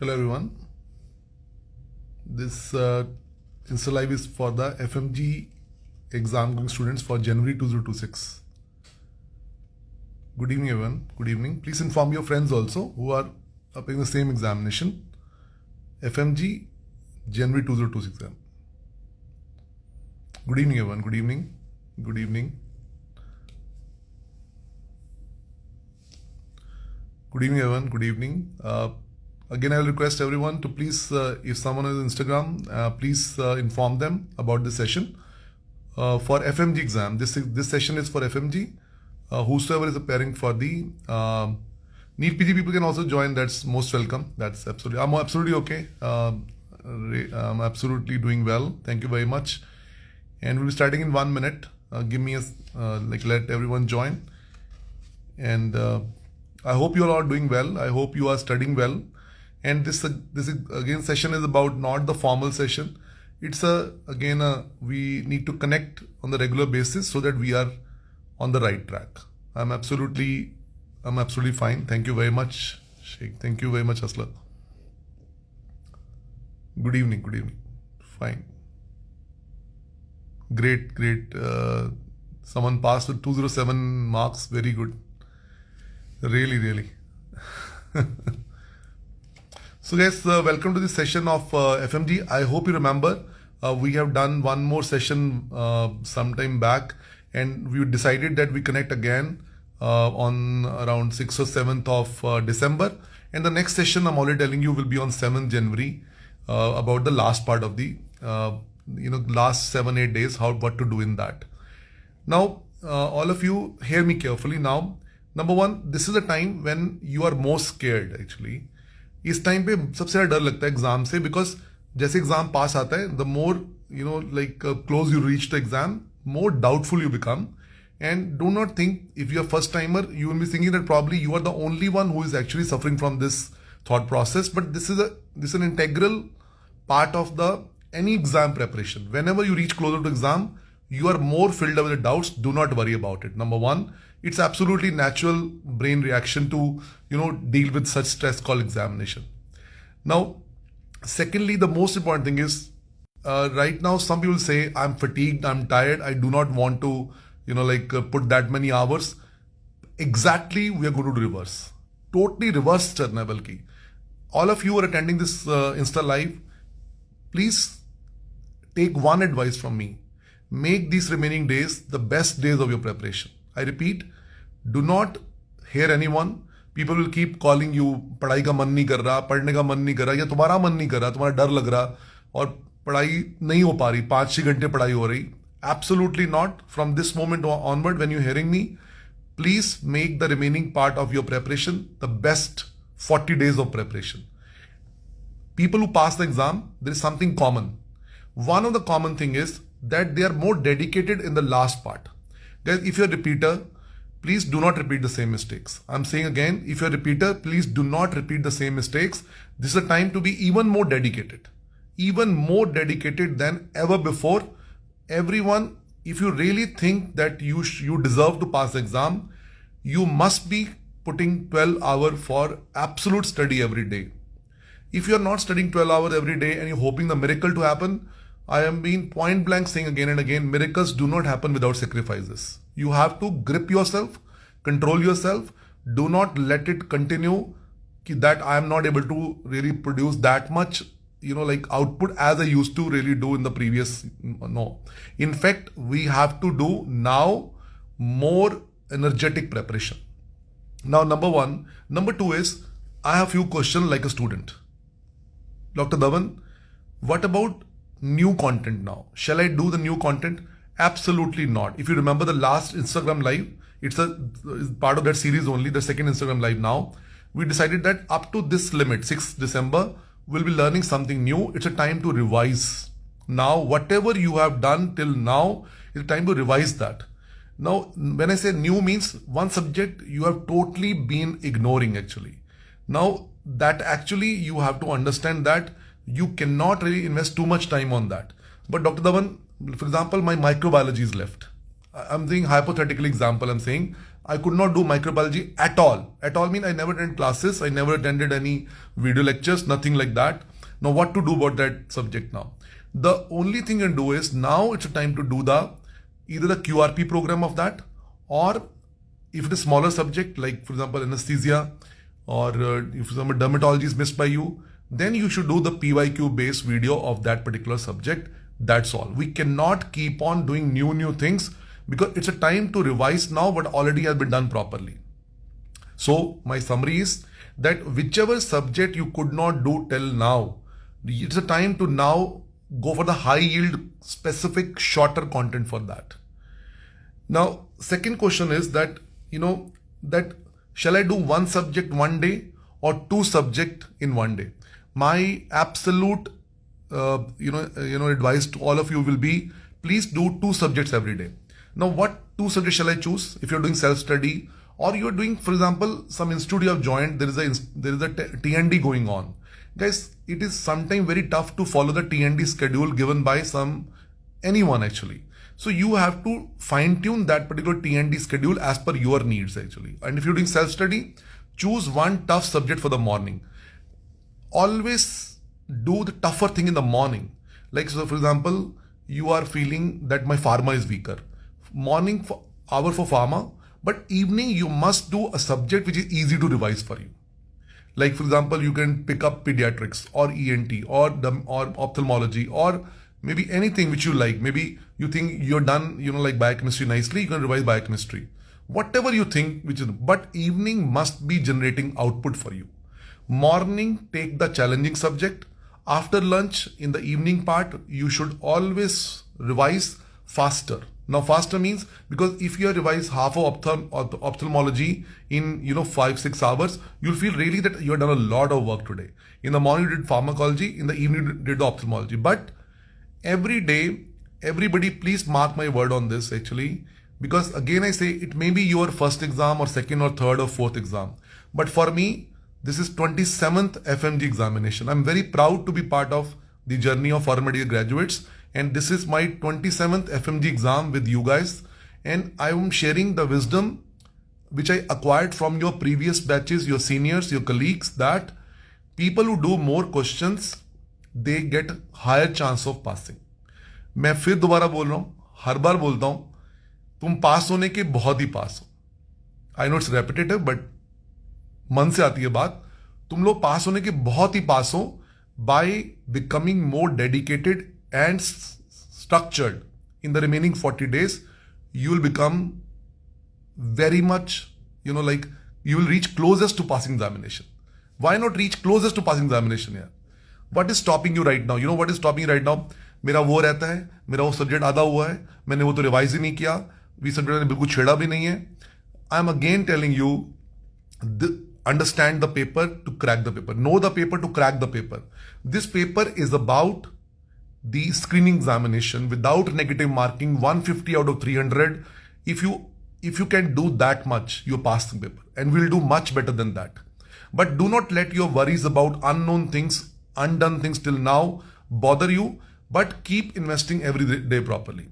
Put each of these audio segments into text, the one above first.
Hello everyone. This Insta Live is for the FMGE exam going students for January 2026. Good evening everyone. Good evening. Please inform your friends also who are appearing the same examination. FMG January 2026 exam. Good evening everyone. Good evening. Good evening. Good evening everyone. Good evening. Again, I will request everyone to please, if someone has Instagram, please inform them about this session for FMG exam. This session is for FMG. Whosoever is preparing for the NEET PG people can also join. That's most welcome. That's absolutely. I'm absolutely okay. I'm absolutely doing well. Thank you very much. And we'll be starting in 1 minute. Give me a let everyone join. And I hope you all are doing well. I hope you are studying well. And this again session is about not the formal session. It's we need to connect on the regular basis so that we are on the right track. I'm absolutely fine. Thank you very much, Sheikh. Thank you very much, Asla. Good evening. Good evening. Fine. Great. Someone passed with 207 marks. Very good. Really. So guys, welcome to this session of FMG. I hope you remember we have done one more session some time back, and we decided that we connect again on around 6th or 7th of December. And the next session, I'm already telling you, will be on 7th January about the last part of the last 7-8 days, what to do in that. Now, all of you hear me carefully now. Number one, this is a time when you are most scared actually. इस time पे सबसे ज़्यादा डर लगता है exam से, because जैसे exam पास आता है the more close you reach the exam more doubtful you become. And do not think, if you're a first timer, you will be thinking that probably you are the only one who is actually suffering from this thought process. But this is an integral part of any exam preparation. Whenever you reach closer to exam, you are more filled up with doubts. Do not worry about it. Number one, it's absolutely natural brain reaction to deal with such stress called examination. Now, secondly, the most important thing is right now some people say I'm fatigued, I'm tired, I do not want to put that many hours. Exactly, we are going to do reverse. Totally reverse करना है बल्कि. All of you are attending this Insta Live. Please take one advice from me. Make these remaining days the best days of your preparation. I repeat, do not hear anyone. People will keep calling you, पढ़ाई का मन नहीं कर रहा, पढ़ने का मन नहीं कर रहा, या तुम्हारा मन नहीं कर रहा, तुम्हारा डर लग रहा और पढ़ाई नहीं हो पा रही, 5-6 घंटे पढ़ाई हो रही. Absolutely not. From this moment onward, when you're hearing me, please make the remaining part of your preparation the best 40 days of preparation. People who pass the exam, there is something common. One of the common thing is that they are more dedicated in the last part. Guys, if you're a repeater, please do not repeat the same mistakes. I'm saying again, if you're a repeater, please do not repeat the same mistakes. This is a time to be even more dedicated than ever before. Everyone, if you really think that you deserve to pass the exam, you must be putting 12 hours for absolute study every day. If you're not studying 12 hours every day and you're hoping the miracle to happen, I am being point blank saying again and again, miracles do not happen without sacrifices. You have to grip yourself, control yourself. Do not let it continue that I am not able to really produce that much output as I used to really do in the previous. No. In fact, we have to do now more energetic preparation. Now, number one. Number two is, I have few questions like a student. Dr. Dhawan, what about new content now? Shall I do the new content? Absolutely not. If you remember the last Instagram live, it's part of that series only, the second Instagram live now. We decided that up to this limit, 6th December, we'll be learning something new. It's a time to revise. Now, whatever you have done till now, it's time to revise that. Now, when I say new means one subject you have totally been ignoring actually. Now, that actually you have to understand that you cannot really invest too much time on that. But Dr. Dhawan, for example, my microbiology is left. I'm saying hypothetical example. I'm saying I could not do microbiology at all. At all mean I never attended classes, I never attended any video lectures, nothing like that. Now what to do about that subject now? The only thing you can do is now it's a time to do either the QRP program of that, or if it is smaller subject like for example anesthesia, or if for example dermatology is missed by you, then you should do the PYQ based video of that particular subject. That's all. We cannot keep on doing new things because it's a time to revise now what already has been done properly. So my summary is that whichever subject you could not do till now, it's a time to now go for the high yield specific shorter content for that. Now second question is that that shall I do one subject one day or two subject in one day? My absolute advice to all of you will be, please do two subjects every day. Now what two subjects shall I choose? If you're doing self-study or you're doing, for example, some institute you have joined, there is a TND going on. Guys, it is sometimes very tough to follow the TND schedule given by anyone actually. So you have to fine tune that particular TND schedule as per your needs actually. And if you're doing self-study, choose one tough subject for the morning. Always do the tougher thing in the morning. Like, so for example, you are feeling that my pharma is weaker. Morning hour for pharma, but evening you must do a subject which is easy to revise for you. Like for example, you can pick up pediatrics or ENT or ophthalmology or maybe anything which you like. Maybe you think you're done, like biochemistry nicely, you can revise biochemistry. Whatever you think, but evening must be generating output for you. Morning, take the challenging subject. After lunch, in the evening part, you should always revise faster. Now faster means, because if you revise half of ophthalmology in 5-6 hours, you'll feel really that you have done a lot of work today. In the morning you did pharmacology, in the evening you did the ophthalmology. But every day, everybody please mark my word on this actually, because again I say it may be your first exam or second or third or fourth exam. But for me, this is 27th FMG examination. I'm very proud to be part of the journey of foreign medical graduates. And this is my 27th FMG exam with you guys. And I am sharing the wisdom which I acquired from your previous batches, your seniors, your colleagues, that people who do more questions, they get higher chance of passing. मैं फिर दोबारा बोल रहा हूँ, हर बार बोलता हूँ, तुम पास होने के बहुत ही पास हो. I know it's repetitive, but मन से आती है बात. तुम लोग पास होने के बहुत ही पास हो by becoming more dedicated and structured. In the remaining 40 days, you will become very much, you will reach closest to passing examination. Why not reach closest to passing examination here? What is stopping you right now? You know what is stopping you right now? मेरा वो रहता है, मेरा वो subject आधा हुआ है, मैंने वो तो रिवाइज ही नहीं किया, वी सब्जेक्ट मैंने बिल्कुल छेड़ा भी नहीं है. I am again telling you, understand the paper to crack the paper. Know the paper to crack the paper. This paper is about the screening examination without negative marking, 150 out of 300. If you can do that much, you pass the paper, and we'll do much better than that. But do not let your worries about unknown things, undone things till now bother you, but keep investing every day properly.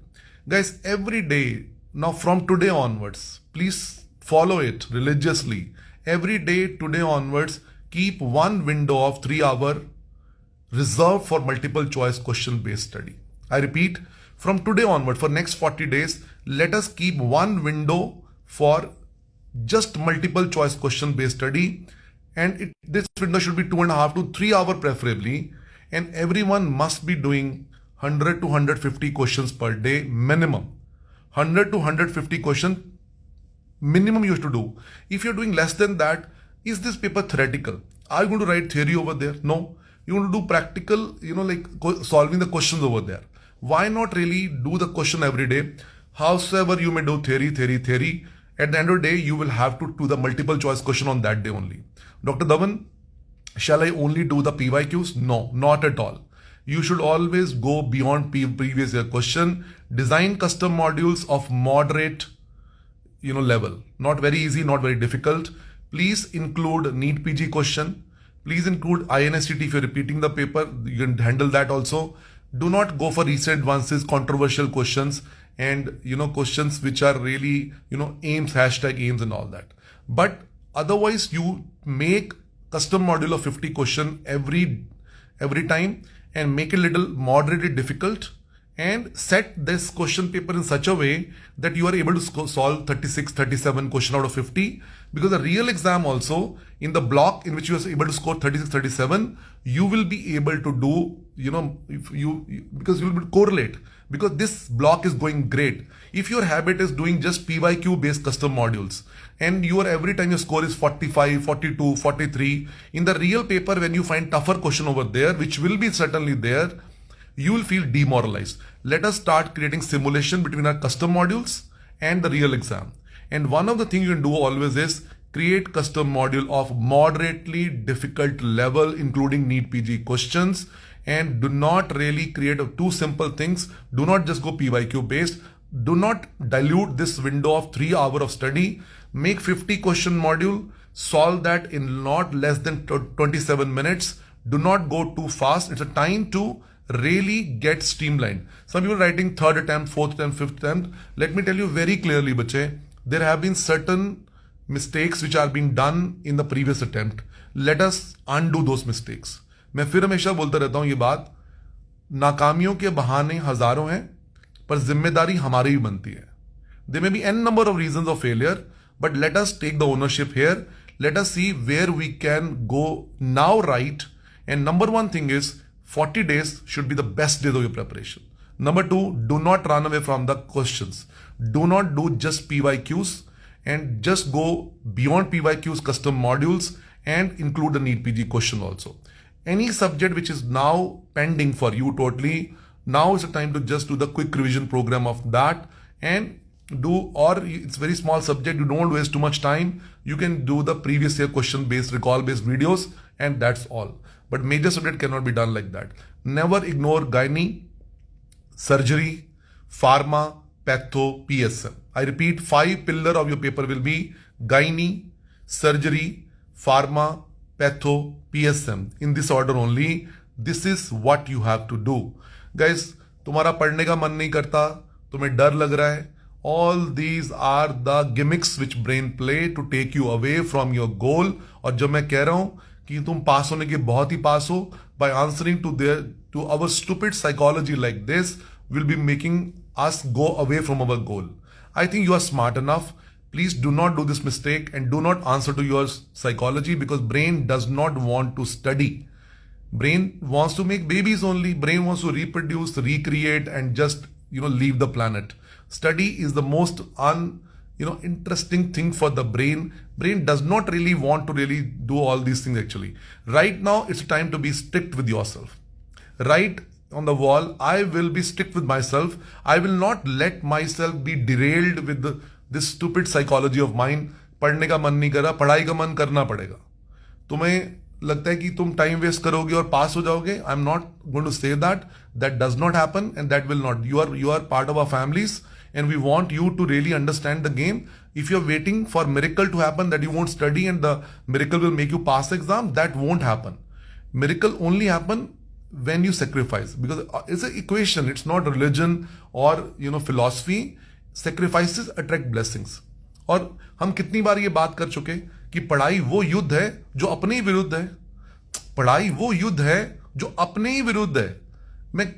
Guys, every day, now from today onwards, please follow it religiously. Every day today onwards, keep one window of 3 hours reserved for multiple choice question based study. I repeat, from today onward, for next 40 days, let us keep one window for just multiple choice question based study. And this window should be 2.5 to 3 hours preferably. And everyone must be doing 100 to 150 questions per day minimum. 100 to 150 questions minimum you have to do. If you're doing less than that, is this paper theoretical? Are you going to write theory over there? No. You want to do practical, solving the questions over there. Why not really do the question every day? However you may do theory. At the end of the day, you will have to do the multiple choice question on that day only. Dr. Dhawan, shall I only do the PYQs? No, not at all. You should always go beyond previous year question. Design custom modules of moderate level. Not very easy, not very difficult. Please include NEET PG question. Please include INSTT if you're repeating the paper. You can handle that also. Do not go for recent advances, controversial questions. and questions which are really aims, hashtag aims and all that. But otherwise you make custom module of 50 question every time and make it a little moderately difficult and set this question paper in such a way that you are able to solve 36, 37 question out of 50. Because the real exam also, in the block in which you are able to score 36, 37, you will be able to do, because you will correlate. Because this block is going great. If your habit is doing just PYQ based custom modules and every time your score is 45, 42, 43, in the real paper when you find tougher question over there, which will be certainly there, you will feel demoralized. Let us start creating simulation between our custom modules and the real exam. And one of the things you can do always is create custom module of moderately difficult level, including NEET PG questions. And do not really create two simple things. Do not just go PYQ based. Do not dilute this window of 3 hours of study. Make 50 question module. Solve that in not less than 27 minutes. Do not go too fast. It's a time to really get streamlined. Some people are writing 3rd attempt, 4th attempt, 5th attempt. Let me tell you very clearly, bache, there have been certain mistakes which are being done in the previous attempt. Let us undo those mistakes. मैं फिर हमेशा बोलता रहता हूं ये बात, नाकामियों के बहाने हजारों हैं पर जिम्मेदारी हमारी ही बनती है. There may be n number of reasons of failure, but let us take the ownership here. Let us see where we can go now right. And number one thing is 40 days should be the best days of your preparation. Number 2, do not run away from the questions. Do not do just PYQs and just go beyond PYQs, custom modules, and include the NEET PG question also. Any subject which is now pending for you totally, now is the time to just do the quick revision program of that and do, or it's very small subject, you don't waste too much time, you can do the previous year question based, recall based videos, and that's all. But major subject cannot be done like that. Never ignore gynae, surgery, pharma, patho, PSM. I repeat, 5 pillar of your paper will be gynae, surgery, pharma, patho, PSM. In this order only. This is what you have to do. Guys, तुम्हारा पढ़ने का मन नहीं करता, तुम्हें डर लग रहा है. All these are the gimmicks which brain play to take you away from your goal. और जब मैं कह रहा हूं कि तुम पास होने के बहुत ही पास हो, by answering to our stupid psychology like this will be making us go away from our goal. I think you are smart enough. Please do not do this mistake and do not answer to your psychology, because brain does not want to study. Brain wants to make babies only. Brain wants to reproduce, recreate, and just leave the planet. Study is the most interesting thing for the brain. Brain does not really want to really do all these things actually. Right now, it's time to be strict with yourself. Write on the wall, I will be strict with myself. I will not let myself be derailed with this stupid psychology of mine. पढ़ने का मन नहीं कर रहा, पढ़ाई का मन करना पड़ेगा. तुम्हें लगता है कि तुम टाइम वेस्ट करोगे और पास हो जाओगे. I am not going to say that does not happen and that will not. You are part of our families and we want you to really understand the game. If you're waiting for miracle to happen that you won't study and the miracle will make you pass the exam, that won't happen. Miracle only happen when you sacrifice, because it's an equation. It's not religion or philosophy. Sacrifices attract blessings. और हम कितनी बार ये बात कर चुके कि पढ़ाई वो युद्ध है जो अपने ही विरुद्ध है. पढ़ाई वो युद्ध है जो अपने ही विरुद्ध है. मैं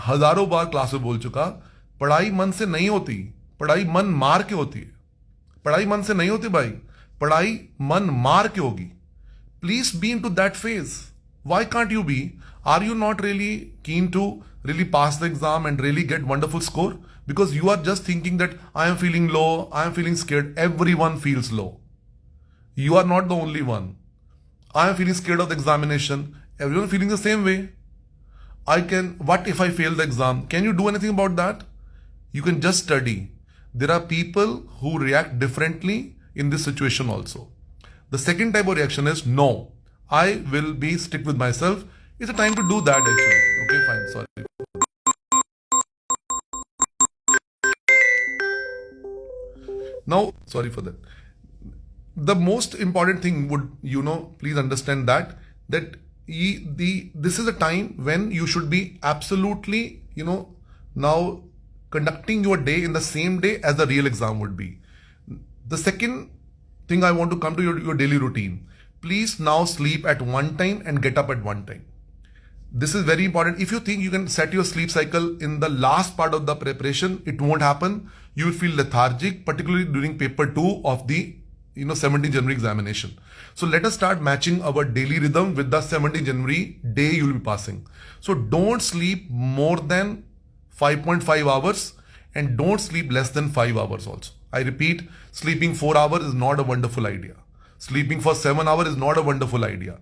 हजारों बार क्लास में बोल चुका, पढ़ाई मन से नहीं होती, पढ़ाई मन मार के होती है. पढ़ाई मन से नहीं होती भाई, पढ़ाई मन मार के होगी. Please be into that phase. Why can't you be? Are you not really keen to really pass the exam and really get wonderful score? Because you are just thinking that I am feeling low, I am feeling scared. Everyone feels low. You are not the only one. I am feeling scared of the examination. Everyone feeling the same way. What if I fail the exam? Can you do anything about that? You can just study. There are people who react differently in this situation also. The second type of reaction is no. I will be strict with myself. It's a time to do that actually. Okay, fine. Sorry. Now, sorry for that. The most important thing would, please understand that this is a time when you should be absolutely, now conducting your day in the same day as the real exam would be. The second thing I want to come to your daily routine. Please now sleep at one time and get up at one time. This is very important. If you think you can set your sleep cycle in the last part of the preparation, it won't happen. You will feel lethargic, particularly during paper 2 of the 17 January examination. So let us start matching our daily rhythm with the 17 January day you will be passing. So don't sleep more than 5.5 hours and don't sleep less than 5 hours also. I repeat, sleeping 4 hours is not a wonderful idea. Sleeping for 7 hours is not a wonderful idea.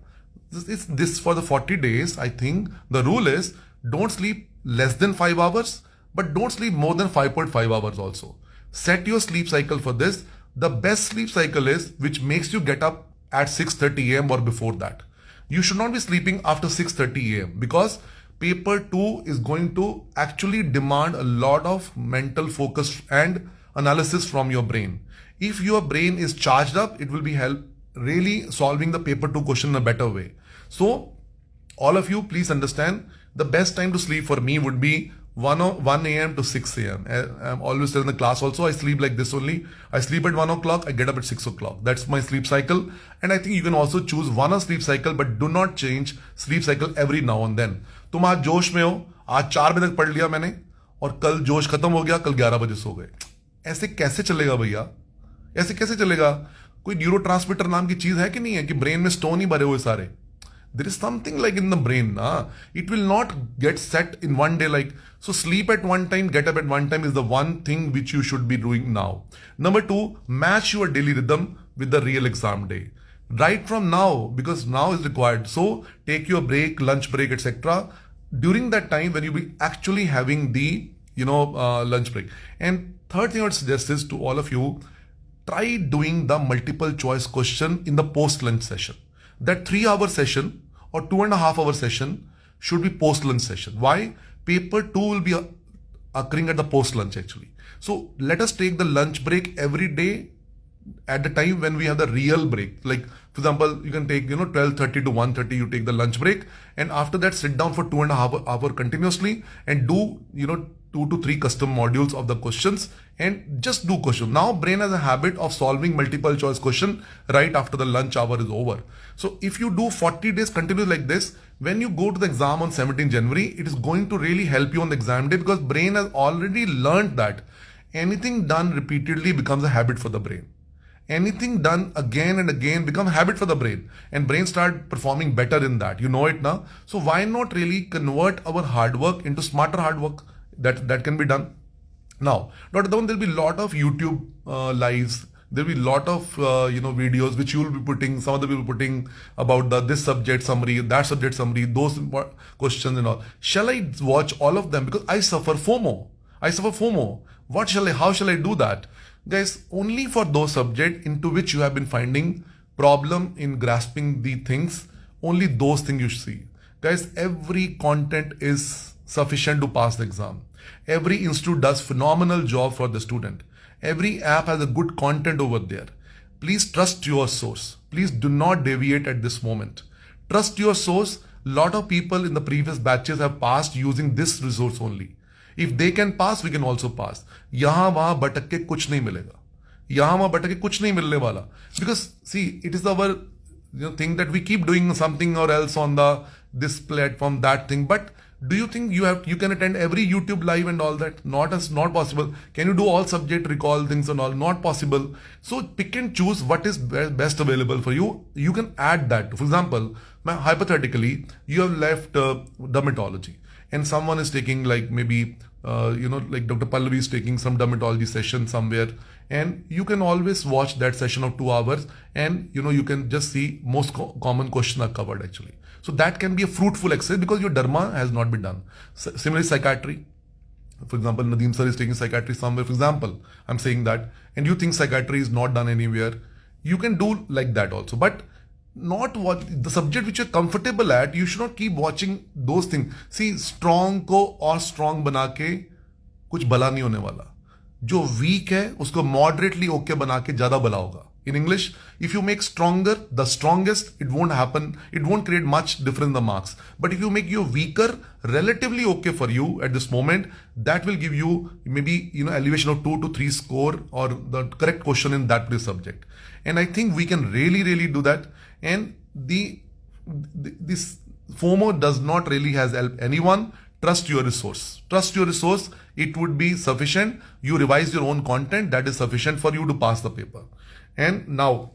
This for the 40 days, I think the rule is don't sleep less than 5 hours, but don't sleep more than 5.5 hours also. Set your sleep cycle for this. The best sleep cycle is which makes you get up at 6:30 a.m. or before that. You should not be sleeping after 6:30 a.m. because paper 2 is going to actually demand a lot of mental focus and analysis from your brain. If your brain is charged up, it will be help really solving the paper 2 question in a better way. So all of you, please understand the best time to sleep for me would be 1 a.m. to 6 a.m. I'm always telling the class also, I sleep like this only. I sleep at 1 o'clock, I get up at 6 o'clock. That's my sleep cycle. And I think you can also choose one hour sleep cycle, but do not change sleep cycle every now and then. तुम आज जोश में हो, आज 4 बजे तक पढ़ लिया मैंने और कल जोश खत्म हो गया, कल 11 बजे सो गए. ऐसे कैसे चलेगा भैया? ऐसे कैसे चलेगा? कोई न्यूरोट्रांसमीटर नाम की चीज है कि नहीं है कि ब्रेन में स्टोन ही भरे हुए सारे? There is something like in the brain. It will not get set in one day like. So sleep at one time, get up at one time is the one thing which you should be doing now. Number 2, match your daily rhythm with the real exam day. Right from now, because now is required. So take your break, lunch break, etc. During that time when you be actually having the lunch break. And third thing I would suggest is to all of you, try doing the multiple choice question in the post lunch session. That 3-hour session or 2.5-hour session should be post lunch session. Why? Paper 2 will be occurring at the post lunch actually. So let us take the lunch break every day at the time when we have the real break. Like for example, you can take 12:30 to 1:30 you take the lunch break, and after that sit down for 2.5 hours continuously and do 2 to 3 custom modules of the questions and just do questions. Now brain has a habit of solving multiple choice question right after the lunch hour is over. So if you do 40 days continuous like this, when you go to the exam on 17 January, it is going to really help you on the exam day because brain has already learned that anything done repeatedly becomes a habit for the brain. Anything done again and again becomes a habit for the brain, and brain start performing better in that. You know it now. So why not really convert our hard work into smarter hard work? That can be done. Now, Dr. Dhawan, there will be a lot of YouTube lives. There will be a lot of videos which you will be putting. Some of them will be putting about this subject summary, that subject summary, those questions and all. Shall I watch all of them? Because I suffer FOMO. How shall I do that? Guys, only for those subjects into which you have been finding problem in grasping the things, only those things you see. Guys, every content is sufficient to pass the exam. Every institute does phenomenal job for the student. Every app has a good content over there. Please trust your source. Please do not deviate at this moment. Trust your source. Lot of people in the previous batches have passed using this resource only. If they can pass, we can also pass. यहाँ वहाँ भटक के कुछ नहीं मिलेगा. यहाँ वहाँ भटक के कुछ नहीं मिलने वाला. Because see, it is our thing that we keep doing something or else on this platform, that thing. But do you think you can attend every YouTube live and all that? Not possible. Can you do all subject recall things and all? Not possible. So pick and choose what is best available for you. You can add that. For example, hypothetically, you have left dermatology, and someone is taking like maybe like Dr. Pallavi is taking some dermatology session somewhere, and you can always watch that session of 2 hours, and you can just see most common questions are covered actually. So that can be a fruitful exercise because your derma has not been done. Similarly, psychiatry. For example, Nadeem sir is taking psychiatry somewhere. For example, I'm saying that, and you think psychiatry is not done anywhere. You can do like that also, but not what the subject which you're comfortable at. You should not keep watching those things. See, strong को और strong बना के कुछ भला नहीं होने वाला. जो weak है उसको moderately okay बना के ज़्यादा भला होगा. In English, if you make stronger, the strongest, it won't happen. It won't create much difference in the marks. But if you make you weaker, relatively okay for you at this moment, that will give you maybe, elevation of 2 to 3 score or the correct question in that subject. And I think we can really, really do that. And this FOMO does not really has helped anyone. Trust your resource. Trust your resource. It would be sufficient. You revise your own content. That is sufficient for you to pass the paper. And now,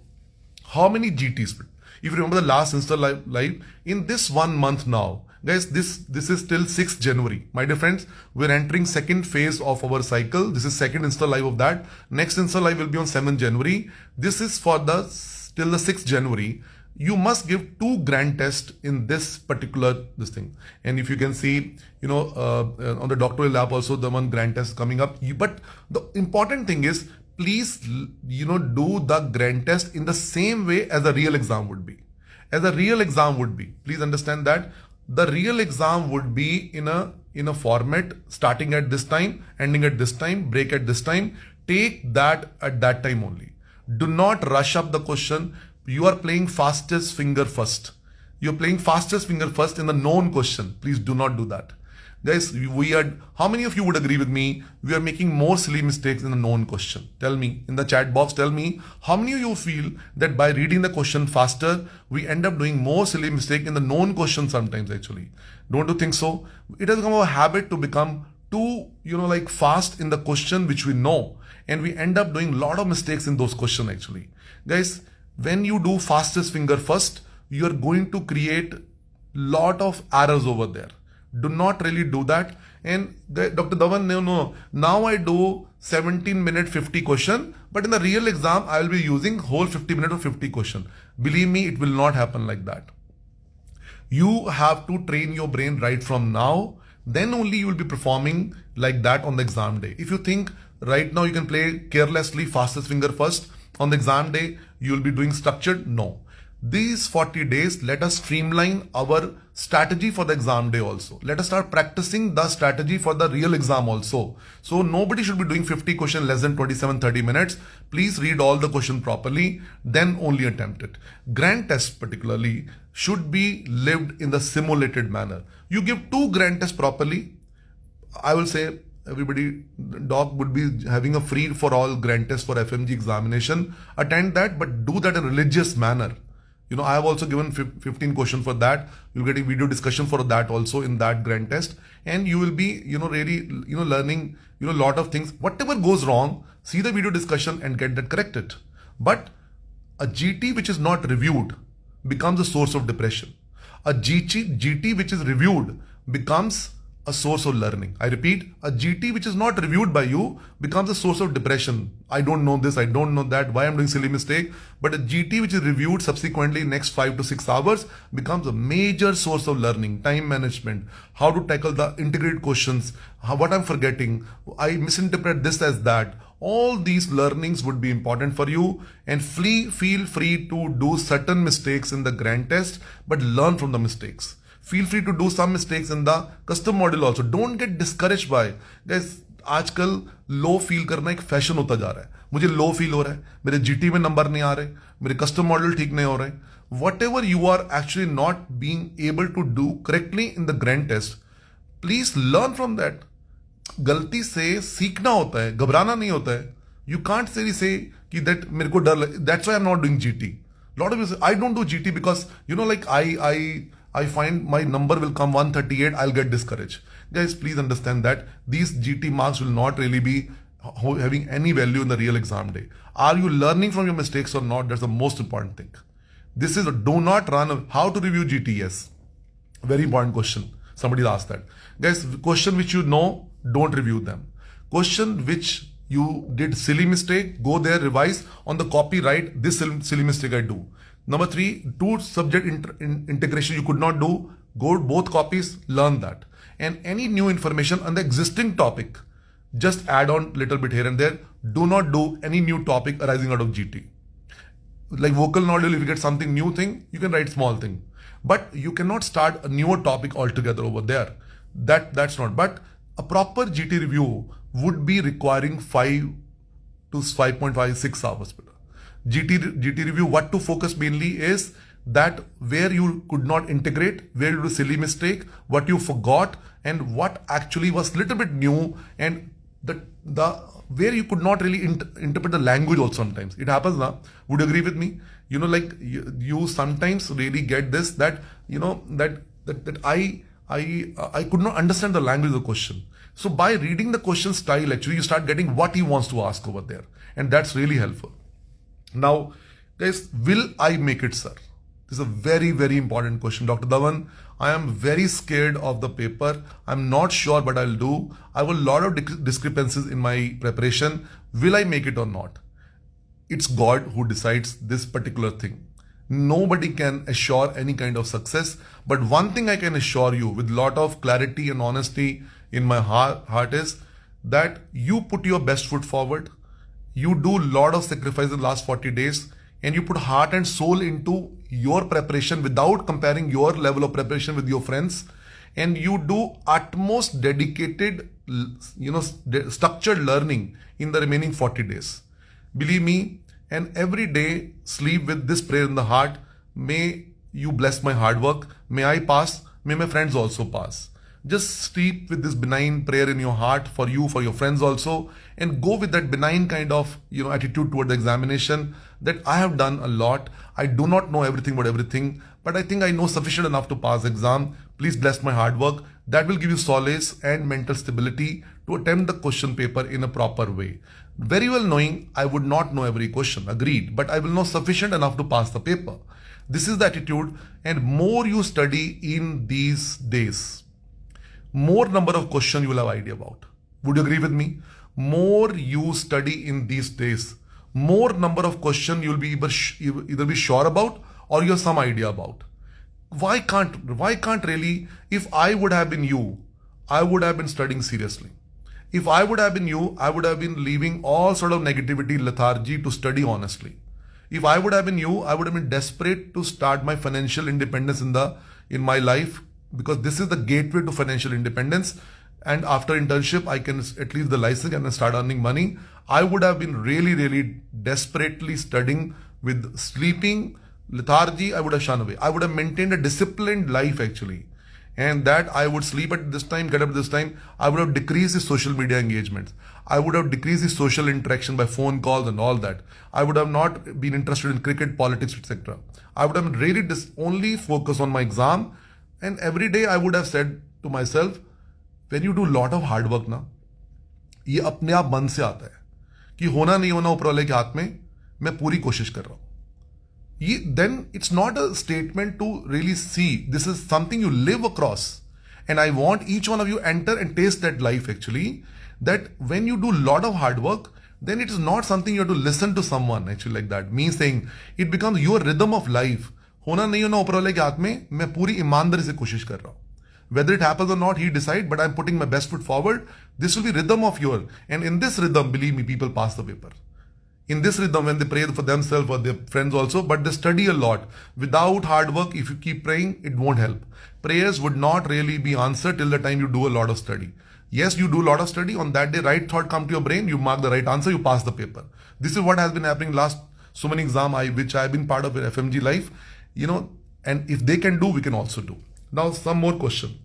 how many GTs? If you remember the last Insta live, in this 1 month now, guys, this is till 6th January. My dear friends, we're entering second phase of our cycle. This is second Insta live of that. Next Insta live will be on 7th January. This is for till the 6th January. You must give 2 grand tests in this particular thing. And if you can see, on the doctoral lab also, the one grand test coming up. But the important thing is, please, do the grand test in the same way as a real exam would be. As a real exam would be. Please understand that the real exam would be in a format starting at this time, ending at this time, break at this time. Take that at that time only. Do not rush up the question. You are playing fastest finger first. You're playing fastest finger first in the known question. Please do not do that. Guys, how many of you would agree with me? We are making more silly mistakes in the known question. Tell me in the chat box, tell me how many of you feel that by reading the question faster, we end up doing more silly mistake in the known question sometimes actually. Don't you think so? It has become a habit to become too, fast in the question which we know. And we end up doing a lot of mistakes in those questions actually. Guys, when you do fastest finger first, you are going to create lot of errors over there. Do not really do that. And Dr. Dhawan, no. Now I do 17-minute 50 question, but in the real exam, I will be using whole 50 minutes of 50 question. Believe me, it will not happen like that. You have to train your brain right from now. Then only you will be performing like that on the exam day. If you think right now you can play carelessly, fastest finger first, on the exam day, you will be doing structured. No. These 40 days, let us streamline our strategy for the exam day also. Let us start practicing the strategy for the real exam also. So nobody should be doing 50 questions less than 27-30 minutes. Please read all the question properly, then only attempt it. Grand test particularly should be lived in the simulated manner. You give 2 grand tests properly. I will say everybody, doc would be having a free for all grand test for FMGE examination. Attend that, but do that in a religious manner. I have also given 15 questions for that. You'll get a video discussion for that also in that grand test. And you will be, really, learning, a lot of things. Whatever goes wrong, see the video discussion and get that corrected. But a GT which is not reviewed becomes a source of depression. A GT which is reviewed becomes a source of learning. I repeat, a GT which is not reviewed by you becomes a source of depression. I don't know this, I don't know that, why I'm doing silly mistake. But a GT which is reviewed subsequently next 5 to 6 hours becomes a major source of learning, time management, how to tackle the integrated questions, what I'm forgetting, I misinterpret this as that. All these learnings would be important for you, and feel free to do certain mistakes in the grand test, but learn from the mistakes. Feel free to do some mistakes in the custom model also. Don't get discouraged by, guys, आजकल low feel करना एक fashion होता जा रहा है. मुझे low feel हो रहा है, मेरे जीटी में नंबर नहीं आ रहे, मेरे कस्टम मॉडल ठीक नहीं हो रहे. Whatever you are actually not being able to do correctly in the grand test, please learn from that. गलती से सीखना होता है, घबराना नहीं होता है. You can't say कि that मेरे को डर लगे. That's why I'm not doing GT. Lot of people say I don't do GT because I find my number will come 138, I'll get discouraged. Guys, please understand that these GT marks will not really be having any value in the real exam day. Are you learning from your mistakes or not? That's the most important thing. This is do not run. How to review GTS? Very important question. Somebody asked that. Guys, question which you know, don't review them. Question which you did silly mistake, go there, revise on the copy, write this silly mistake I do. Number 3, 2 subject integration you could not do, go both copies, learn that. And any new information on the existing topic, just add on little bit here and there. Do not do any new topic arising out of GT. Like vocal nodule, if you get something new thing, you can write small thing. But you cannot start a newer topic altogether over there. That's not. But a proper GT review would be requiring 5 to 5.5, 6 hours. GT review, what to focus mainly is that where you could not integrate, where you did a silly mistake, what you forgot, and what actually was little bit new, and the where you could not really interpret the language also sometimes. It happens now. Would you agree with me? You know, like you sometimes really get this, that, you know, that I could not understand the language of the question. So by reading the question style, actually you start getting what he wants to ask over there. And that's really helpful. Now, guys, will I make it, sir? This is a very, very important question. Dr. Dhawan, I am very scared of the paper. I'm not sure what I'll do. I have a lot of discrepancies in my preparation. Will I make it or not? It's God who decides this particular thing. Nobody can assure any kind of success. But one thing I can assure you with lot of clarity and honesty in my heart is that you put your best foot forward. You do lot of sacrifice in the last 40 days, and you put heart and soul into your preparation without comparing your level of preparation with your friends, and you do utmost dedicated, structured learning in the remaining 40 days. Believe me, and every day sleep with this prayer in the heart: may you bless my hard work, may I pass, may my friends also pass. Just sleep with this benign prayer in your heart for you, for your friends also, and go with that benign kind of attitude toward the examination, that I have done a lot. I do not know everything about everything, but I think I know sufficient enough to pass the exam. Please bless my hard work. That will give you solace and mental stability to attempt the question paper in a proper way. Very well knowing I would not know every question, agreed, but I will know sufficient enough to pass the paper. This is the attitude, and more you study in these days, more number of questions you will have idea about. Would you agree with me? More you study in these days, more number of questions you will be either be sure about or you have some idea about. Why can't really? If I would have been you, I would have been studying seriously. If I would have been you, I would have been leaving all sort of negativity, lethargy to study honestly. If I would have been you, I would have been desperate to start my financial independence in my life, because this is the gateway to financial independence. And after internship, I can at least the license and start earning money. I would have been really, really desperately studying with sleeping, lethargy. I would have shun away. I would have maintained a disciplined life actually. And that I would sleep at this time, get up at this time. I would have decreased the social media engagements. I would have decreased the social interaction by phone calls and all that. I would have not been interested in cricket, politics, etc. I would have really only focused on my exam. And every day I would have said to myself, when you do lot of hard work ना, ये अपने आप मन से आता है कि होना नहीं होना ऊपर वाले के हाथ में, मैं पूरी कोशिश कर रहा हूँ. Then it's not a statement to really see. This is something you live across. And I want each one of you enter and taste that life actually, that when you do lot of hard work, then it is not something you have to listen to someone actually like that. Me saying, it becomes your rhythm of life. होना नहीं होना ऊपर वाले के हाथ में, मैं पूरी ईमानदारी से कोशिश कर रहा हूँ. Whether it happens or not, he decide, but I'm putting my best foot forward. This will be rhythm of yours. And in this rhythm, believe me, people pass the paper. In this rhythm, when they pray for themselves or their friends also, but they study a lot. Without hard work, if you keep praying, it won't help. Prayers would not really be answered till the time you do a lot of study. Yes, you do a lot of study. On that day, right thought come to your brain, you mark the right answer, you pass the paper. This is what has been happening last so many exams which I have been part of in FMG life. And if they can do, we can also do. Now, some more question.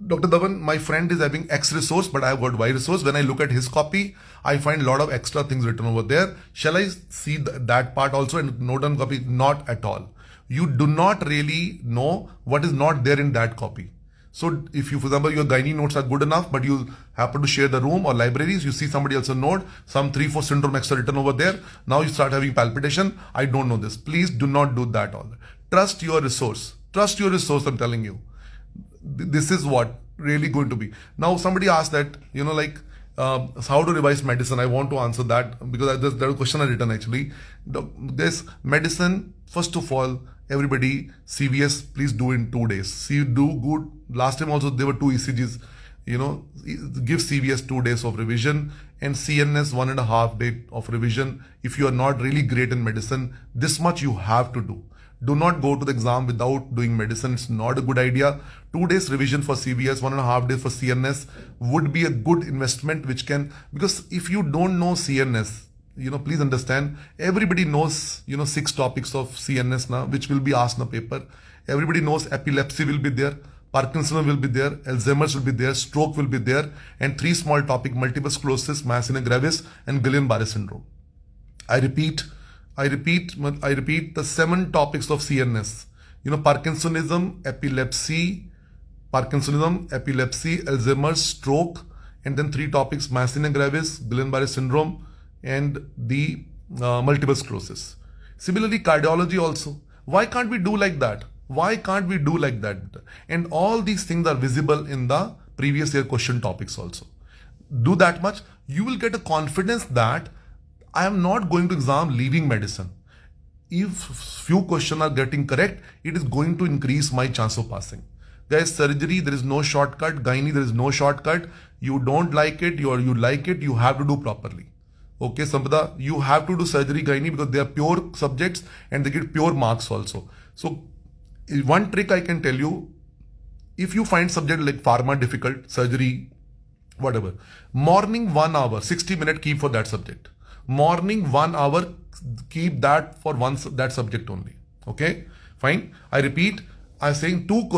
Dr. Dhawan, my friend is having X resource, but I have got Y resource. When I look at his copy, I find a lot of extra things written over there. Shall I see that part also and note down copy? Not at all. You do not really know what is not there in that copy. So if you, for example, your gynae notes are good enough, but you happen to share the room or libraries, you see somebody else's note, some 3-4 syndrome extra written over there. Now you start having palpitation. I don't know this. Please do not do that all. Trust your resource. Trust your resource, I'm telling you. This is what really going to be. Now somebody asked that, how to revise medicine. I want to answer that because there's a question I written actually. This medicine, first of all, everybody, CVS, please do in 2 days. See, do good. Last time also there were 2 ECGs. Give CVS 2 days of revision and CNS 1.5 day of revision. If you are not really great in medicine, this much you have to do. Do not go to the exam without doing medicine. It's not a good idea. 2 days revision for CVS, 1.5 days for CNS would be a good investment, because if you don't know CNS, please understand, everybody knows, 6 topics of CNS now, which will be asked in the paper. Everybody knows epilepsy will be there, Parkinson will be there, Alzheimer's will be there, stroke will be there, and 3 small topic, multiple sclerosis, myasthenia gravis, and Guillain-Barré syndrome. I repeat the 7 topics of CNS. Parkinsonism, epilepsy, Alzheimer's, stroke, and then 3 topics, myasthenia gravis, Guillain-Barré syndrome, and the multiple sclerosis. Similarly, cardiology also. Why can't we do like that? And all these things are visible in the previous year question topics also. Do that much, you will get a confidence that I am not going to exam leaving medicine. If few questions are getting correct, it is going to increase my chance of passing. Guys, surgery, there is no shortcut. Gynae, there is no shortcut. You don't like it, or you like it, you have to do properly. Okay, Sampada, you have to do surgery, gynae, because they are pure subjects and they get pure marks also. So, one trick I can tell you, if you find subject like pharma difficult, surgery, whatever, morning 1 hour, 60-minute keep for that subject. Morning 1 hour, keep that for that subject only. Okay, fine. I repeat, I'm saying 2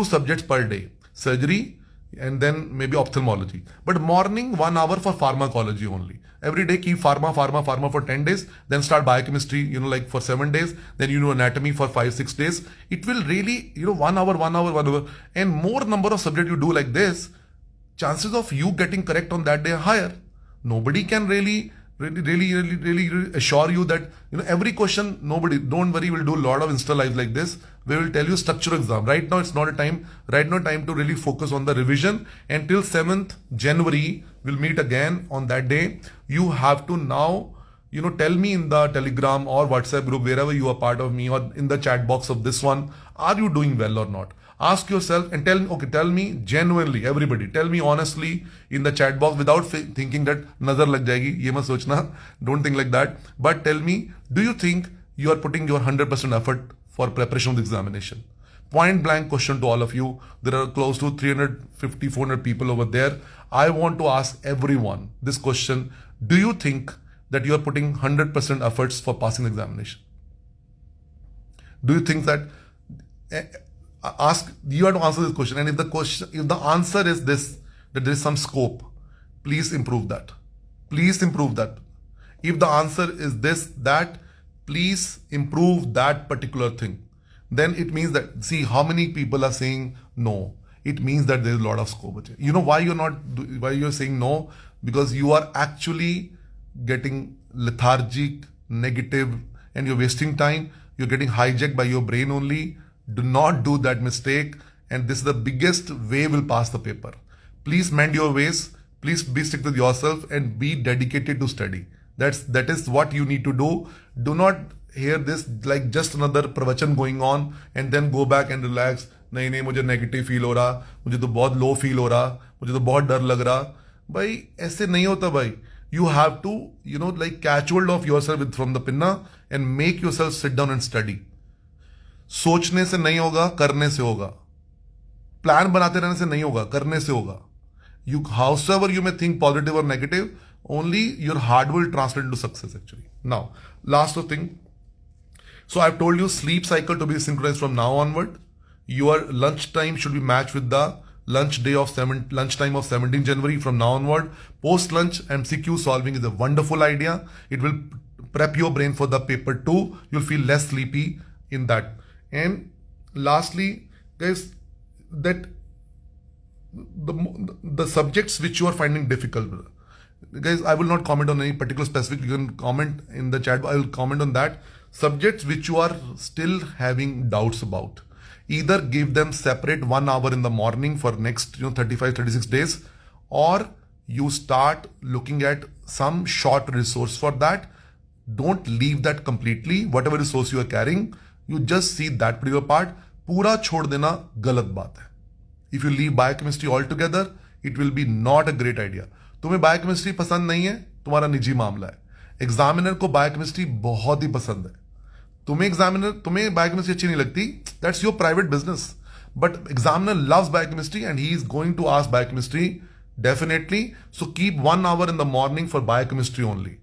subjects per day, surgery and then maybe ophthalmology. But morning 1 hour for pharmacology only. Every day keep pharma for 10 days, then start biochemistry, like for 7 days, then anatomy for 5-6 days. It will really, 1 hour, and more number of subjects you do like this, chances of you getting correct on that day are higher. Nobody can really assure you that, every question, don't worry, we'll do a lot of Insta lives like this. We will tell you structural exam. Right now, it's not a time to really focus on the revision. Until 7th January, we'll meet again on that day. You have to now, tell me in the Telegram or WhatsApp group, wherever you are part of me, or in the chat box of this one, are you doing well or not? Ask yourself and tell me genuinely, everybody, tell me honestly in the chat box without thinking that nazar lag jayegi, ye mat sochna, don't think like that. But tell me, do you think you are putting your 100% effort for preparation of the examination? Point blank question to all of you. There are close to 350, 400 people over there. I want to ask everyone this question. Do you think that you are putting 100% efforts for passing the examination? Do you think that... you have to answer this question, and if the answer is this, that there is some scope, please improve that. If the answer is that, please improve that particular thing. Then it means that, see how many people are saying no. It means that there is a lot of scope. You know why you're saying no? Because you are actually getting lethargic, negative, and you're wasting time. You're getting hijacked by your brain only. Do not do that mistake, and this is the biggest way will pass the paper. Please mend your ways, please be strict with yourself and be dedicated to study. That is what you need to do. Do not hear this like just another pravachan going on and then go back and relax. नहीं मुझे negative feel हो रहा, मुझे तो बहुत low feel हो रहा, मुझे तो बहुत डर लग रहा. भाई ऐसे नहीं होता भाई. You have to, catch hold of yourself from the pinna and make yourself sit down and study. सोचने से नहीं होगा, करने से होगा. प्लान बनाते रहने से नहीं होगा, करने से होगा. Howsoever you may think positive or negative, only your heart will translate into success actually. Now, last thing. So I've told you sleep cycle to be synchronized from now onward. Your lunch time should be matched with the lunchtime of 17 January from now onward. Post-lunch MCQ solving is a wonderful idea. It will prep your brain for the paper 2. You'll feel less sleepy in that. And lastly, guys, that the subjects which you are finding difficult, guys, I will not comment on any particular specific. You can comment in the chat. I will comment on that. Subjects which you are still having doubts about, either give them separate 1 hour in the morning for next 35-36 days, or you start looking at some short resource for that. Don't leave that completely. Whatever resource you are carrying, you just see that particular part. पूरा छोड़ देना गलत बात है. If you leave biochemistry altogether, it will be not a great idea. तुम्हें biochemistry पसंद नहीं है, तुम्हारा निजी मामला है. एग्जामिनर को biochemistry बहुत ही पसंद है. तुम्हें biochemistry अच्छी नहीं लगती, that's your private business. But examiner loves biochemistry and he is going to ask biochemistry definitely. So keep 1 hour in the morning for biochemistry only.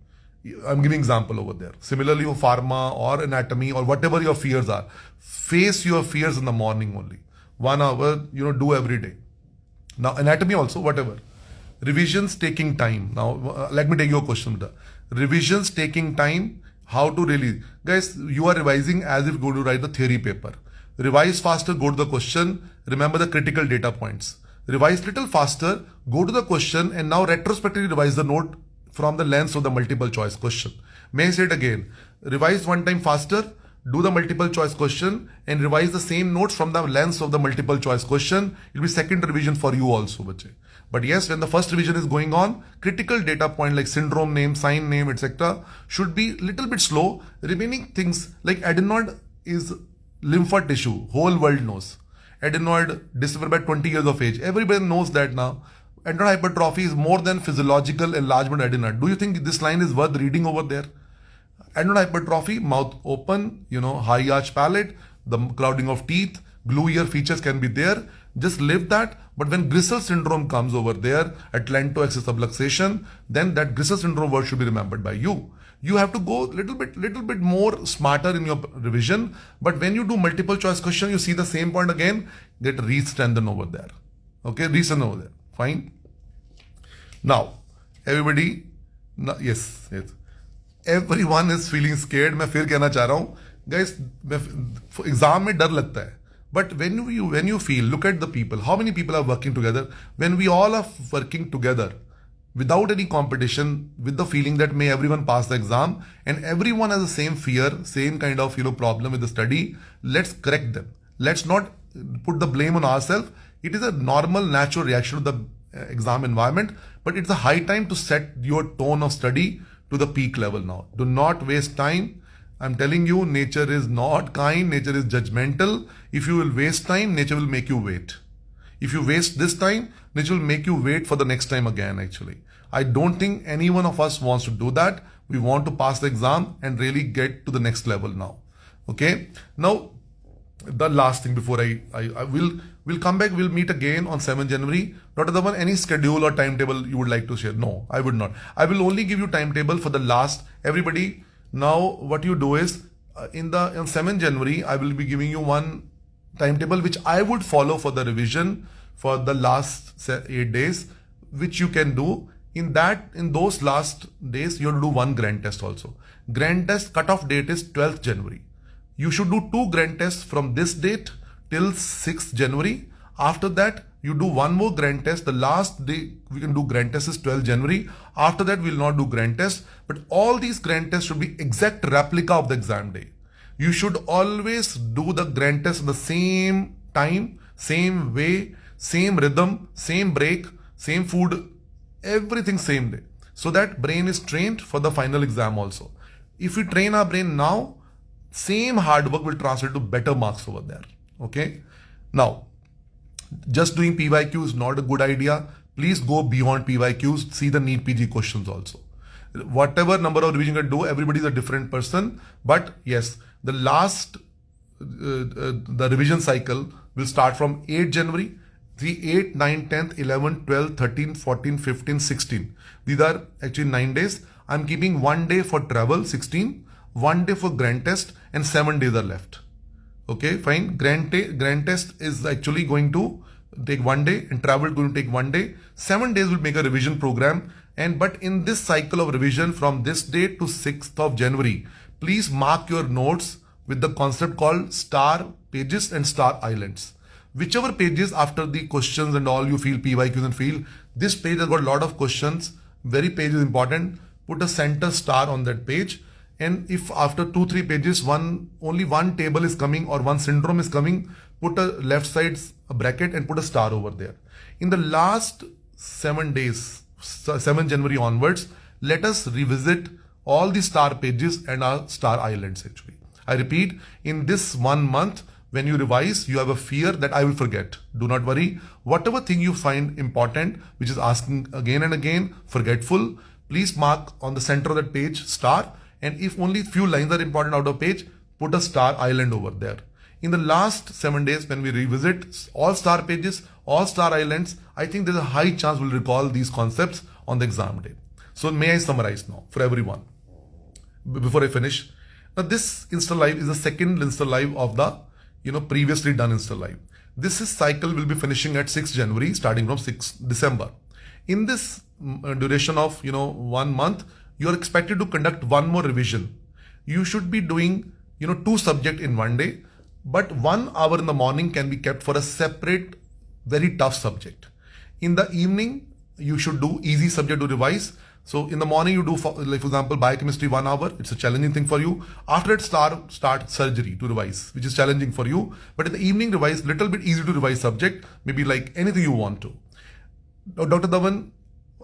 I'm giving example over there. Similarly for pharma or anatomy or whatever your fears are, face your fears in the morning only. 1 hour, do every day. Now anatomy also, whatever. Revisions taking time. Now let me take your question. Revisions taking time. How to really, guys, you are revising as if you go to write the theory paper. Revise faster, go to the question, remember the critical data points. Revise little faster, go to the question, and now retrospectively revise the note from the lens of the multiple choice question. May I say it again? Revise one time faster, do the multiple choice question, and revise the same notes from the lens of the multiple choice question. It will be second revision for you also, bache. But yes, when the first revision is going on, critical data point like syndrome name, sign name, etc. should be little bit slow. Remaining things like adenoid is lymph tissue, whole world knows. Adenoid discovered by 20 years of age. Everybody knows that now. Adenoid hypertrophy is more than physiological enlargement adenoid. Do you think this line is worth reading over there? Adenoid hypertrophy, mouth open, high arch palate, the clouding of teeth, glue ear features can be there. Just live that. But when Grisel syndrome comes over there, atlantoaxis subluxation, then that Grisel syndrome word should be remembered by you. You have to go little bit more smarter in your revision. But when you do multiple choice question, you see the same point again, get re-strengthened over there. Okay, re-strengthen over there. Fine. Now, everybody, yes. Everyone is feeling scared. मैं फिर कहना चाह रहा हूँ, guys, exam में डर लगता है. But when you feel, look at the people. How many people are working together? When we all are working together, without any competition, with the feeling that may everyone pass the exam, and everyone has the same fear, same kind of problem with the study, let's correct them. Let's not put the blame on ourselves. It is a normal, natural reaction to the exam environment, but it's a high time to set your tone of study to the peak level now. Do not waste time. I'm telling you, nature is not kind, nature is judgmental. If you will waste time, nature will make you wait. If you waste this time, nature will make you wait for the next time again, actually. I don't think any one of us wants to do that. We want to pass the exam and really get to the next level now. Okay. Now, the last thing before we'll come back, we'll meet again on 7th January. Dr. Dhawan, any schedule or timetable you would like to share? No, I would not. I will only give you timetable for the last, everybody. Now, what you do is, on 7th January, I will be giving you one timetable which I would follow for the revision for the last 8 days, which you can do. In those last days, you have to do one grand test also. Grand test cutoff date is 12th January. You should do 2 grand tests from this date till 6th January. After that, you do one more grand test. The last day we can do grand test is 12th January. After that, we will not do grand test. But all these grand tests should be exact replica of the exam day. You should always do the grand test at the same time, same way, same rhythm, same break, same food, everything same day. So that brain is trained for the final exam also. If we train our brain now, same hard work will translate to better marks over there. Okay. Now, just doing PYQ is not a good idea. Please go beyond PYQs. See the NEET PG questions also. Whatever number of revision you can do, everybody is a different person. But yes, the last the revision cycle will start from 8 January. 8, 9, 10th, 11, 12, 13, 14, 15, 16. These are actually 9 days. I'm keeping 1 day for travel, 16. 1 day for grand test, and 7 days are left. Okay, fine. Grand test is actually going to take 1 day, and travel is going to take 1 day. 7 days will make a revision program. But in this cycle of revision from this date to 6th of January, please mark your notes with the concept called star pages and star islands. Whichever pages after the questions and all you feel PYQs and feel, this page has got a lot of questions, very page is important, put a center star on that page. And if after 2-3 pages, only one table is coming or one syndrome is coming, put a left side a bracket and put a star over there. In the last 7 days, 7 January onwards, let us revisit all the star pages and our star islands actually. I repeat, in this 1 month, when you revise, you have a fear that I will forget. Do not worry. Whatever thing you find important, which is asking again and again, forgetful, please mark on the center of that page star. And if only few lines are important out of page, put a star island over there. In the last 7 days, when we revisit all star pages, all star islands, I think there's a high chance we'll recall these concepts on the exam day. So may I summarize now for everyone? before I finish. Now this Insta Live is the second Insta Live of the previously done Insta Live. This cycle will be finishing at 6 January, starting from 6 December. In this duration of 1 month, you are expected to conduct one more revision. You should be doing 2 subjects in one day, but 1 hour in the morning can be kept for a separate, very tough subject. In the evening, you should do easy subject to revise. So in the morning you do, like for example, biochemistry 1 hour. It's a challenging thing for you. After it start surgery to revise, which is challenging for you. But in the evening revise, little bit easy to revise subject, maybe like anything you want to. Now, Dr. Dhawan,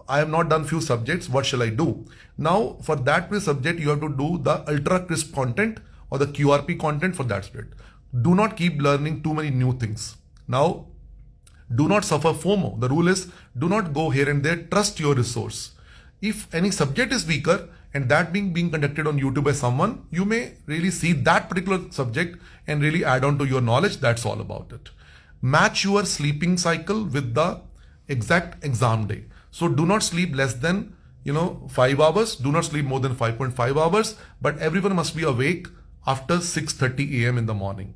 I have not done few subjects. What shall I do? Now for that subject, you have to do the ultra crisp content or the QRP content for that subject. Do not keep learning too many new things. Now, do not suffer FOMO. The rule is do not go here and there. Trust your resource. If any subject is weaker and that being conducted on YouTube by someone, you may really see that particular subject and really add on to your knowledge. That's all about it. Match your sleeping cycle with the exact exam day. So do not sleep less than 5 hours. Do not sleep more than 5.5 hours. But everyone must be awake after 6:30 a.m. in the morning.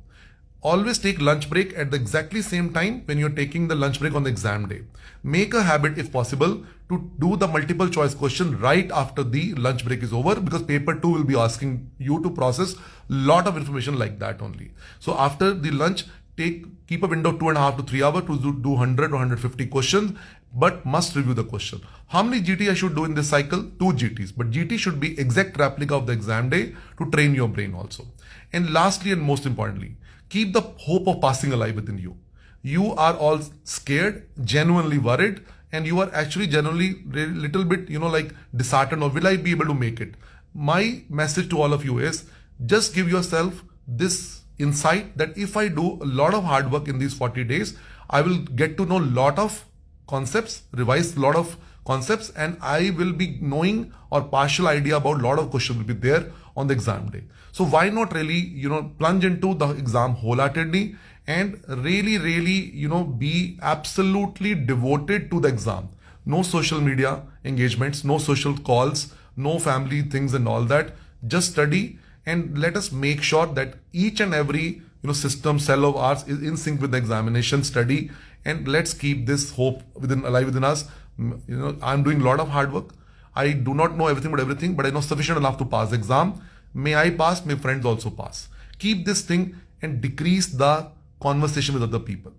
Always take lunch break at the exactly same time when you're taking the lunch break on the exam day. Make a habit, if possible, to do the multiple choice question right after the lunch break is over, because paper 2 will be asking you to process lot of information like that only. So after the lunch, keep a window 2.5 to 3 hours to do 100 or 150 questions, but must review the question. How many GT I should do in this cycle? 2 GTs, but GT should be exact replica of the exam day to train your brain also. And lastly and most importantly, keep the hope of passing alive within you. You are all scared, genuinely worried, and you are actually generally little bit, like disheartened, or will I be able to make it? My message to all of you is just give yourself this insight that if I do a lot of hard work in these 40 days, I will get to know a lot of concepts, revise a lot of concepts, and I will be knowing or partial idea about a lot of questions will be there on the exam day. So why not really, plunge into the exam wholeheartedly and really, be absolutely devoted to the exam. No social media engagements, no social calls, no family things and all that. Just study, and let us make sure that each and every system, cell of ours is in sync with the examination study, and let's keep this hope alive within us. I'm doing a lot of hard work. I do not know everything about everything, but I know sufficient enough to pass the exam. May I pass, may friends also pass. Keep this thing and decrease the conversation with other people.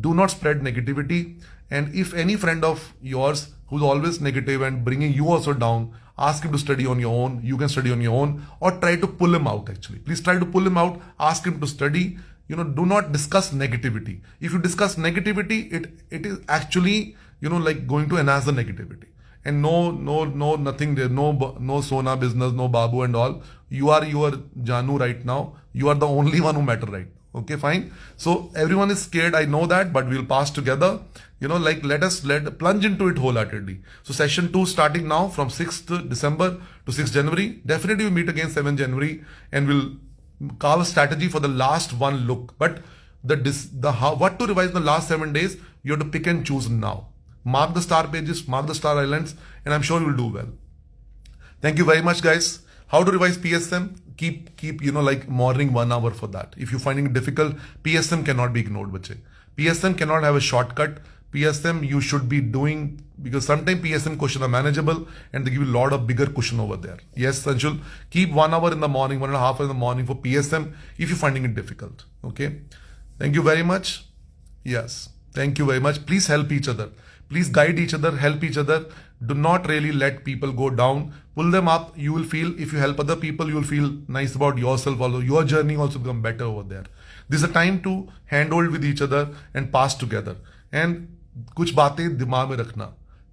Do not spread negativity. And if any friend of yours who's always negative and bringing you also down, ask him to study on your own. You can study on your own, or try to pull him out actually. Please try to pull him out, ask him to study. Do not discuss negativity. If you discuss negativity, it is actually, like going to enhance the negativity. And no, nothing there. No Sona business, no Babu and all. You are your Janu right now. You are the only one who matter right now. Okay, fine. So everyone is scared. I know that, but we'll pass together. Let plunge into it wholeheartedly. So session 2 starting now from 6th December to 6th January. Definitely we'll meet again 7th January and we'll carve a strategy for the last one look. But what to revise in the last 7 days, you have to pick and choose now. Mark the star pages, mark the star islands, and I'm sure you'll do well. Thank you very much, guys. How to revise PSM? Keep like morning 1 hour for that. If you're finding it difficult, PSM cannot be ignored, bache. PSM cannot have a shortcut. PSM you should be doing, because sometimes PSM questions are manageable and they give you a lot of bigger question over there. Yes, Sanshul, keep 1 hour in the morning, 1.5 hours in the morning for PSM if you're finding it difficult. Okay. Thank you very much. Yes. Thank you very much. Please help each other. Please guide each other, help each other. Do not really let people go down. Pull them up. You will feel, if you help other people, you will feel nice about yourself. Although your journey also become better over there. This is a time to handhold with each other and pass together. And कुछ बातें दिमाग में रखना.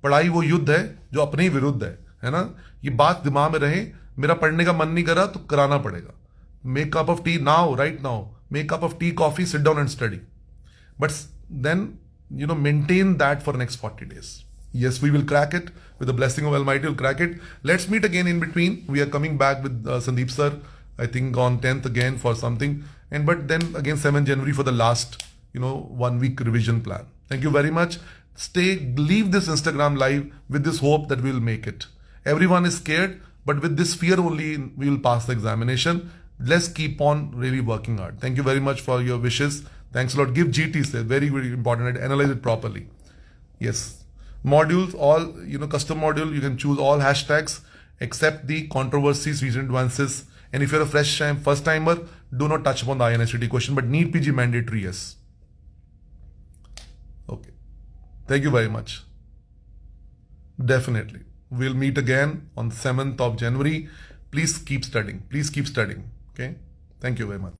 पढ़ाई वो युद्ध है जो अपने ही विरुद्ध है ना? ये बात दिमाग में रहे. मेरा पढ़ने का मन नहीं करा तो कराना पड़ेगा. Make cup of tea now, right now. Make cup of tea, coffee, sit down and study. But then, maintain that for next 40 days. Yes, we will crack it. With the blessing of Almighty, we'll crack it. Let's meet again in between. We are coming back with Sandeep Sir, I think on 10th again for something. But then again 7th January for the last, 1 week revision plan. Thank you very much. Leave this Instagram live with this hope that we'll make it. Everyone is scared. But with this fear only, we will pass the examination. Let's keep on really working hard. Thank you very much for your wishes. Thanks a lot. Give GTs, they're very, very important, and analyze it properly. Yes. Modules, all, custom module, you can choose all hashtags except the controversies, recent advances. And if you're a first timer, do not touch upon the INSTT question, but need PG mandatory, yes. Okay. Thank you very much. Definitely. We'll meet again on 7th of January. Please keep studying. Please keep studying. Okay. Thank you very much.